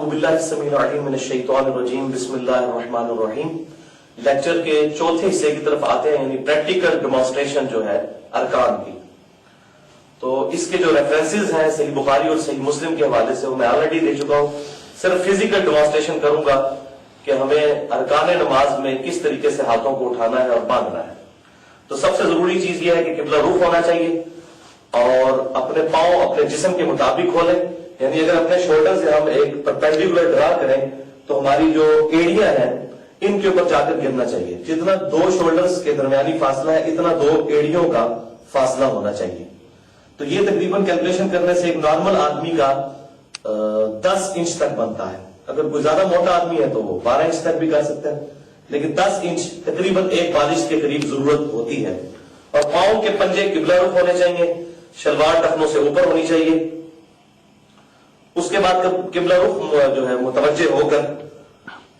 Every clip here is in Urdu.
اعوذ باللہ السمیع العلیم من الشیطان الرجیم بسم اللہ الرحمن الرحیم. لیکچر کے چوتھے حصے کی طرف آتے ہیں، یعنی پریکٹیکل ڈیمانسٹریشن جو ہے ارکان کی. تو اس کے جو ریفرنسز ہیں صحیح بخاری اور صحیح مسلم کے حوالے سے وہ میں آلریڈی دے چکا ہوں. صرف فزیکل ڈیمانسٹریشن کروں گا کہ ہمیں ارکان نماز میں کس طریقے سے ہاتھوں کو اٹھانا ہے اور باندھنا ہے. تو سب سے ضروری چیز یہ ہے کہ قبلہ رخ ہونا چاہیے اور اپنے پاؤں اپنے جسم کے مطابق کھولیں. یعنی اگر اپنے شولڈر سے ہم ایک پرپینڈیکولر ڈرا کریں تو ہماری جو ایڑیاں ہیں ان کے اوپر جا کر گرنا چاہیے. جتنا دو شولڈرز کے درمیانی فاصلہ ہے اتنا دو ایڑیوں کا فاصلہ ہونا چاہیے. تو یہ تقریباً کیلکولیشن کرنے سے ایک نارمل آدمی کا 10 انچ تک بنتا ہے. اگر کوئی زیادہ موٹا آدمی ہے تو وہ 12 انچ تک بھی کر سکتا ہے، لیکن 10 انچ تقریباً ایک بالش کے قریب ضرورت ہوتی ہے. اور پاؤں کے پنجے قبلہ رخ ہونے چاہیے، شلوار ٹخنوں سے اوپر ہونی چاہیے. اس کے بعد قبلہ رخ جو ہے متوجہ ہو کر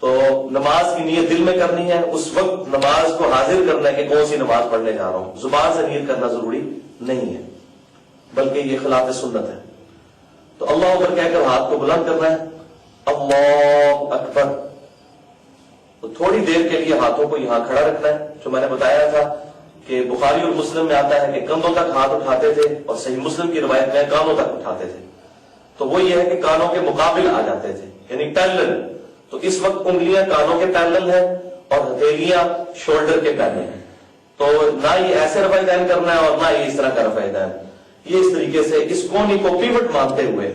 تو نماز کی نیت دل میں کرنی ہے. اس وقت نماز کو حاضر کرنا ہے کہ کون سی نماز پڑھنے جا رہا ہوں. زبان سے نیت کرنا ضروری نہیں ہے بلکہ یہ خلاف سنت ہے. تو اللہ اکبر کہہ کر ہاتھ کو بلند کرنا ہے، اللہ اکبر. تو تھوڑی دیر کے لیے ہاتھوں کو یہاں کھڑا رکھنا ہے. جو میں نے بتایا تھا کہ بخاری اور مسلم میں آتا ہے کہ کندھوں تک ہاتھ اٹھاتے تھے اور صحیح مسلم کی روایت میں کانوں تک اٹھاتے تھے. تو وہ یہ ہے کہ کانوں کے مقابل آ جاتے تھے، یعنی پیرلل. تو اس وقت انگلیاں کانوں کے پیرلل ہیں اور ہتھیلیاں شولڈر کے پیرلل ہیں. تو نہ یہ ایسے رفع دین کرنا ہے اور نہ یہ اس طرح کا رفع دین. یہ اس طریقے سے اس کونی کو پیوٹ مانتے ہوئے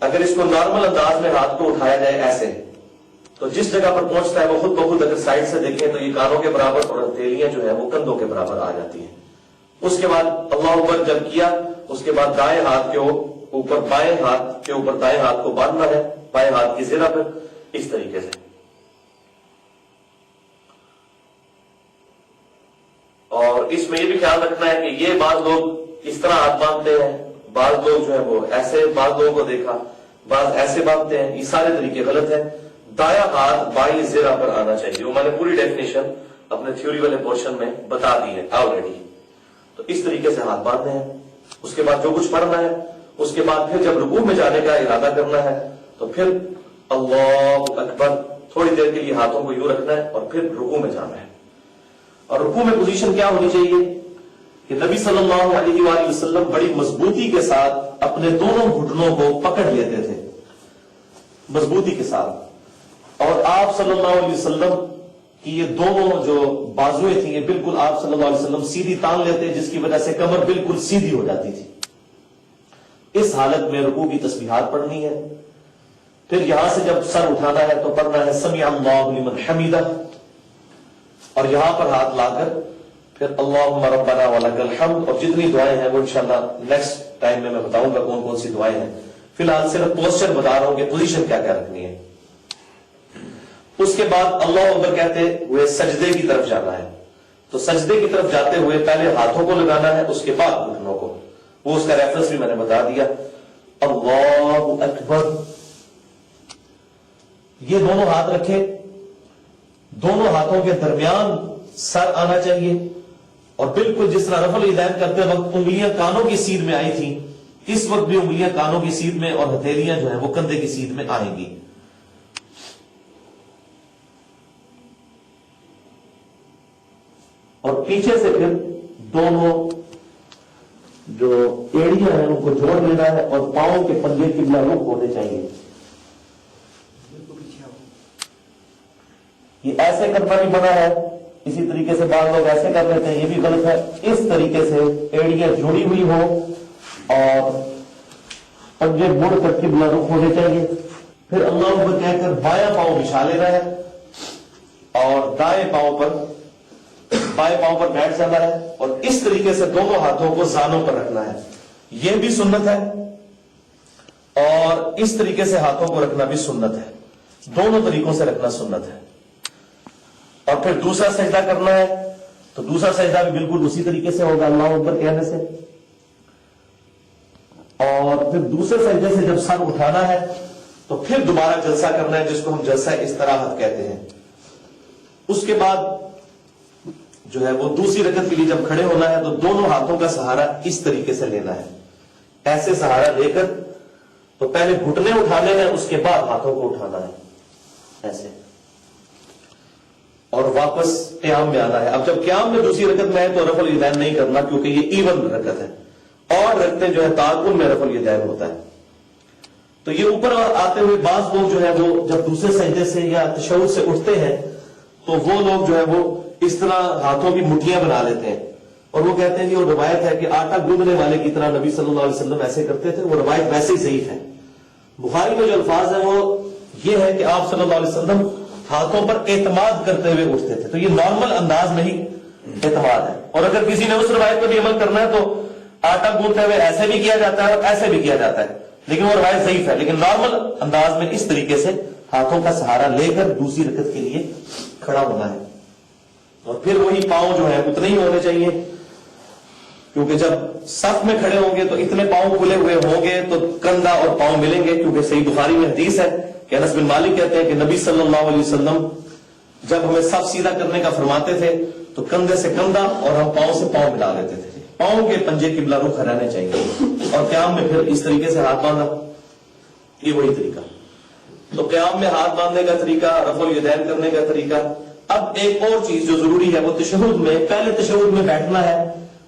اگر اس کو نارمل انداز میں ہاتھ کو اٹھایا جائے ایسے تو جس جگہ پر پہنچتا ہے وہ خود بخود اگر سائڈ سے دیکھیں تو یہ کانوں کے برابر اور ہتھیلیاں جو ہے وہ کندھوں کے برابر آ جاتی ہیں. اس کے بعد اللہ اکبر جب کیا اس کے بعد دائیں ہاتھ کے اوپر بائیں ہاتھ کے اوپر دائیں ہاتھ کو باندھنا ہے، بائیں ہاتھ کی زرہ پر اس طریقے سے. اور اس میں یہ بھی خیال رکھنا ہے کہ یہ بعض لوگ اس طرح ہاتھ باندھتے ہیں، بعض لوگ جو ہے وہ ایسے، بعض لوگوں کو دیکھا بعض ایسے باندھتے ہیں. یہ سارے طریقے غلط ہیں. دایاں ہاتھ بائیں زرہ پر آنا چاہیے. وہ میں نے پوری ڈیفینیشن اپنے تھیوری والے پورشن میں بتا دی ہے آلریڈی. تو اس طریقے سے ہاتھ باندھنے ہیں. اس کے بعد جو کچھ پڑھنا ہے اس کے بعد پھر جب رکوع میں جانے کا ارادہ کرنا ہے تو پھر اللہ اکبر تھوڑی دیر کے لیے ہاتھوں کو یوں رکھنا ہے اور پھر رکوع میں جانا ہے. اور رکوع میں پوزیشن کیا ہونی چاہیے کہ نبی صلی اللہ علیہ وآلہ وسلم بڑی مضبوطی کے ساتھ اپنے دونوں گھٹنوں کو پکڑ لیتے تھے، مضبوطی کے ساتھ. اور آپ صلی اللہ علیہ وسلم کی یہ دونوں جو بازویں تھیں یہ بالکل آپ صلی اللہ علیہ وسلم سیدھی تان لیتے، جس کی وجہ سے کمر بالکل سیدھی ہو جاتی تھی. اس حالت میں رکوع کی تسبیحات پڑھنی ہے. پھر یہاں سے جب سر اٹھانا ہے تو پڑھنا ہے سمیع اللہ لمن حمیدہ، اور یہاں پر ہاتھ لا کر پھر اللہم ربنا ولک الحمد. اور جتنی دعائیں ہیں وہ انشاءاللہ نیکسٹ ٹائم میں بتاؤں گا کون کون سی دعائیں ہیں. فی الحال صرف پوسچر بتا رہا ہوں کہ پوزیشن کیا کیا رکھنی ہے. اس کے بعد اللہ اکبر کہتے ہوئے سجدے کی طرف جانا ہے. تو سجدے کی طرف جاتے ہوئے پہلے ہاتھوں کو لگانا ہے، اس کے بعد گھٹنوں کو. وہ اس کا ریفرنس بھی میں نے بتا دیا. اللہ اکبر. یہ دونوں ہاتھ رکھے، دونوں ہاتھوں کے درمیان سر آنا چاہیے اور بالکل جس طرح رفع الیدین کرتے وقت انگلیاں کانوں کی سیدھ میں آئی تھی اس وقت بھی انگلیاں کانوں کی سیدھ میں اور ہتھیلیاں جو ہیں وہ کندھے کی سیدھ میں آئیں گی. اور پیچھے سے پھر دونوں جو ایڑیاں ہیں ان کو جوڑ لینا ہے اور پاؤں کے پنجے قبلہ رخ ہونے چاہیے. یہ ایسے کرنا بھی منع ہے. اسی طریقے سے بعض لوگ ایسے کر لیتے ہیں، یہ بھی غلط ہے. اس طریقے سے ایڑیاں جڑی ہوئی ہو اور پنجے مڑ کر قبلہ رخ ہونے چاہیے. پھر اللہ اکبر کہہ کر بایاں پاؤں بچھا لینا ہے اور بائیں پاؤں پر بیٹھ جانا ہے. اور اس طریقے سے دونوں ہاتھوں کو زانوں پر رکھنا ہے. یہ بھی سنت ہے اور اس طریقے سے ہاتھوں کو رکھنا بھی سنت ہے. دونوں طریقوں سے رکھنا سنت ہے. اور پھر دوسرا سجدہ کرنا ہے تو دوسرا سجدہ بھی بالکل اسی طریقے سے ہوگا اللہ اکبر کہنے سے. اور پھر دوسرے سجدے سے جب سر اٹھانا ہے تو پھر دوبارہ جلسہ کرنا ہے، جس کو ہم جلسہ استراحت کہتے ہیں. اس کے بعد جو ہے وہ دوسری رکعت کے لیے جب کھڑے ہونا ہے تو دونوں ہاتھوں کا سہارا اس طریقے سے لینا ہے. ایسے سہارا لے کر تو پہلے گھٹنے اٹھانے ہیں، اس کے بعد ہاتھوں کو اٹھانا ہے ایسے، اور واپس قیام میں آنا ہے۔ اب جب قیام میں دوسری رکعت میں ہے تو رفع الیدین نہیں کرنا، کیونکہ یہ ایون رکعت ہے، اور رکھتے جو ہے تعاقب میں رفع الیدین ہوتا ہے۔ تو یہ اوپر آتے ہوئے بعض لوگ جو ہے وہ جب دوسرے سجدے سے یا تشہد سے اٹھتے ہیں تو وہ لوگ جو ہے وہ اس طرح ہاتھوں کی مٹھیاں بنا لیتے ہیں، اور وہ کہتے ہیں کہ وہ روایت ہے کہ آٹا گوندنے والے کی طرح نبی صلی اللہ علیہ وسلم ایسے کرتے تھے، وہ روایت ویسے ہی ضعیف ہے۔ بخاری میں جو الفاظ ہیں وہ یہ ہے کہ آپ صلی اللہ علیہ وسلم ہاتھوں پر اعتماد کرتے ہوئے اٹھتے تھے، تو یہ نارمل انداز میں ہی اعتماد ہے۔ اور اگر کسی نے اس روایت پر بھی عمل کرنا ہے تو آٹا گوندتے ہوئے ایسے بھی کیا جاتا ہے اور ایسے بھی کیا جاتا ہے، لیکن وہ روایت ضعیف ہے۔ لیکن نارمل انداز میں اس طریقے سے ہاتھوں کا سہارا لے کر دوسری رکعت کے لیے کھڑا ہونا ہے، اور پھر وہی پاؤں جو ہے اتنے ہی ہونے چاہیے، کیونکہ جب صف میں کھڑے ہوں گے تو اتنے پاؤں کھلے ہوئے ہوں گے تو کندھا اور پاؤں ملیں گے، کیونکہ صحیح بخاری میں حدیث ہے کہ انس بن مالک کہتے ہیں کہ نبی صلی اللہ علیہ وسلم جب ہمیں صف سیدھا کرنے کا فرماتے تھے تو کندھے سے کندھا اور ہم پاؤں سے پاؤں ملا لیتے تھے، پاؤں کے پنجے قبلہ رخ رہنے چاہیے، اور قیام میں پھر اس طریقے سے ہاتھ باندھا، یہ وہی طریقہ۔ تو قیام میں ہاتھ باندھنے کا طریقہ، رفع الیدین کرنے کا طریقہ۔ اب ایک اور چیز جو ضروری ہے وہ تشہد میں، پہلے تشہد میں بیٹھنا ہے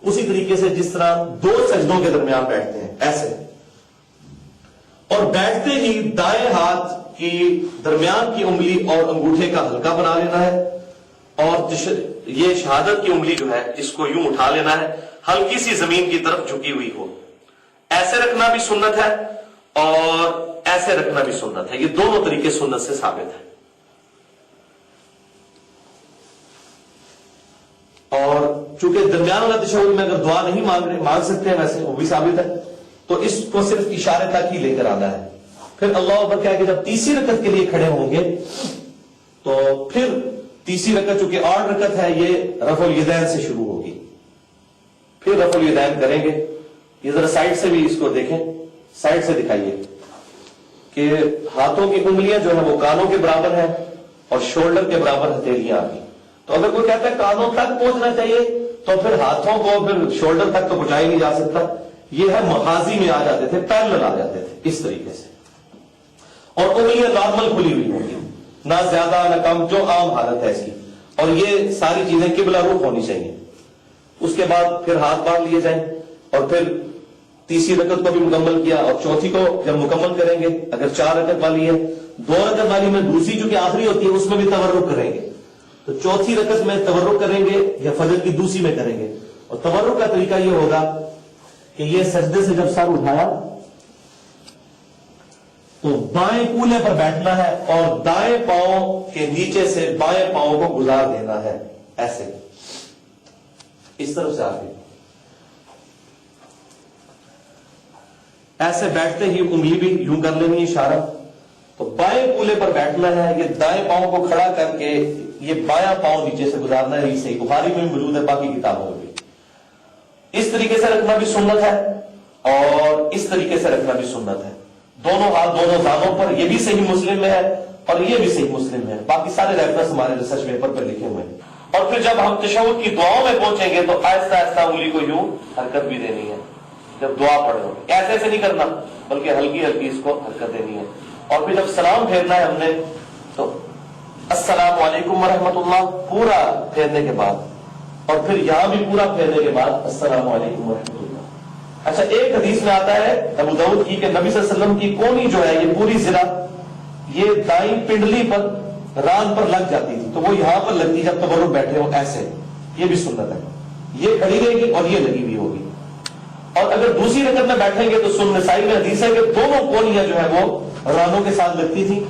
اسی طریقے سے جس طرح دو سجدوں کے درمیان بیٹھتے ہیں ایسے، اور بیٹھتے ہی دائیں ہاتھ کی درمیان کی انگلی اور انگوٹھے کا حلقہ بنا لینا ہے، اور یہ شہادت کی انگلی جو ہے اس کو یوں اٹھا لینا ہے، ہلکی سی زمین کی طرف جھکی ہوئی ہو۔ ایسے رکھنا بھی سنت ہے اور ایسے رکھنا بھی سنت ہے، یہ دونوں طریقے سنت سے ثابت ہے۔ اور چونکہ درمیان والا تشہد میں اگر دعا نہیں مانگ سکتے ہیں ویسے وہ بھی ثابت ہے، تو اس کو صرف اشارے تک ہی لے کر آنا ہے۔ پھر اللہ اکبر کہا کہ جب تیسری رکعت کے لیے کھڑے ہوں گے تو پھر تیسری رکعت چونکہ 8 رکعت ہے یہ رفع الیدین سے شروع ہوگی، پھر رفع الیدین کریں گے۔ یہ ذرا سائڈ سے بھی اس کو دیکھیں، سائڈ سے دکھائیے کہ ہاتھوں کی انگلیاں جو ہیں وہ کانوں کے برابر ہیں اور شولڈر کے برابر ہتھیلیاں آ گئی۔ تو اگر کوئی کہتا ہے کانوں تک پہنچنا چاہیے تو پھر ہاتھوں کو پھر شولڈر تک تو پہنچایا نہیں جا سکتا، یہ ہے محاذی میں آ جاتے تھے، پیرلل آ جاتے تھے اس طریقے سے، اور انگلیاں نارمل کھلی ہوئی ہوں گی، نہ زیادہ نہ کم، جو عام حالت ہے اس کی، اور یہ ساری چیزیں قبلہ رخ ہونی چاہیے۔ اس کے بعد پھر ہاتھ باندھ لیے جائیں، اور پھر تیسری رکعت کو بھی مکمل کیا، اور چوتھی کو جب مکمل کریں گے، اگر 4 رکعت والی ہے، 2 رکعت والی میں دوسری جو کہ آخری ہوتی ہے اس میں بھی تورک کریں گے، تو چوتھی رکعت میں تورک کریں گے یا فجر کی دوسری میں کریں گے۔ اور تورک کا طریقہ یہ ہوگا کہ یہ سجدے سے جب سر اٹھایا تو بائیں کولے پر بیٹھنا ہے اور دائیں پاؤں کے نیچے سے بائیں پاؤں کو گزار دینا ہے ایسے، اس طرف سے آگے، ایسے بیٹھتے ہی انگلی بھی یوں کر لینی ہے اشارہ، تو بائیں کولے پر بیٹھنا ہے، یہ دائیں پاؤں کو کھڑا کر کے یہ بایاں پاؤں نیچے سے گزارنا ہے، یہ صحیح بخاری میں موجود ہے، باقی کتابوں میں بھی۔ اس طریقے سے رکھنا بھی سنت ہے اور اس طریقے سے رکھنا بھی سنت ہے، دونوں ہاتھ دونوں دانوں پر، یہ بھی صحیح مسلم میں ہے اور یہ بھی صحیح مسلم میں ہے، باقی سارے ریفرنس ہمارے ریسرچ پیپر پر لکھے ہوئے ہیں۔ اور پھر جب ہم تشہد کی دعاؤں میں پہنچیں گے تو آہستہ آہستہ انگلی کو یوں حرکت بھی دینی ہے، جب دعا پڑھ رہے ہو ایسے ایسے نہیں کرنا بلکہ ہلکی ہلکی اس کو حرکت دینی ہے۔ اور پھر جب سلام پھیرنا ہے ہم نے تو السلام علیکم ورحمۃ اللہ پورا پھیرنے کے بعد، اور پھر یہاں بھی پورا پھیرنے کے بعد السلام علیکم ورحمۃ اللہ۔ اچھا، ایک حدیث میں آتا ہے ابو داؤد کی کہ نبی صلی اللہ علیہ وسلم کی کونی جو ہے یہ پوری زرہ یہ دائیں پنڈلی پر ران پر لگ جاتی تھی، تو وہ یہاں پر لگتی جب تورک بیٹھے ہو ایسے، یہ بھی سنت ہے، یہ کھڑی رہے گی اور یہ لگی ہوئی ہوگی۔ اور اگر دوسری رکعت میں بیٹھیں گے تو سنن نسائی میں حدیث ہے کہ دونوں کونیاں جو ہے وہ رانوں کے ساتھ لگتی تھی،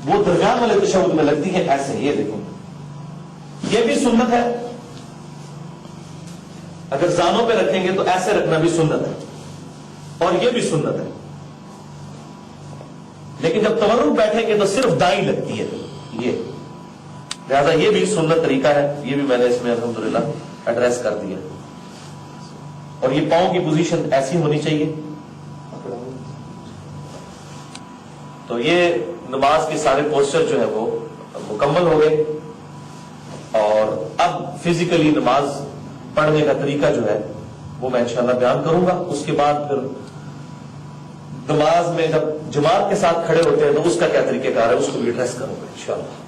وہ درمیان والے تشہد میں لگتی ہے ایسے، یہ دیکھیں یہ بھی سنت ہے۔ اگر زانوں پہ رکھیں گے تو ایسے رکھنا بھی سنت ہے اور یہ بھی سنت ہے، لیکن جب تورک بیٹھیں گے تو صرف دائیں لگتی ہے یہ، لہذا یہ بھی سنت طریقہ ہے، یہ بھی میں نے اس میں الحمدللہ ایڈریس کر دیا۔ اور یہ پاؤں کی پوزیشن ایسی ہونی چاہیے۔ تو یہ نماز کے سارے پوسچر جو ہے وہ مکمل ہو گئے، اور اب فزیکلی نماز پڑھنے کا طریقہ جو ہے وہ میں انشاءاللہ بیان کروں گا۔ اس کے بعد پھر نماز میں جب جماعت کے ساتھ کھڑے ہوتے ہیں تو اس کا کیا طریقہ کار ہے، اس کو بھی ایڈریس کروں گا انشاءاللہ.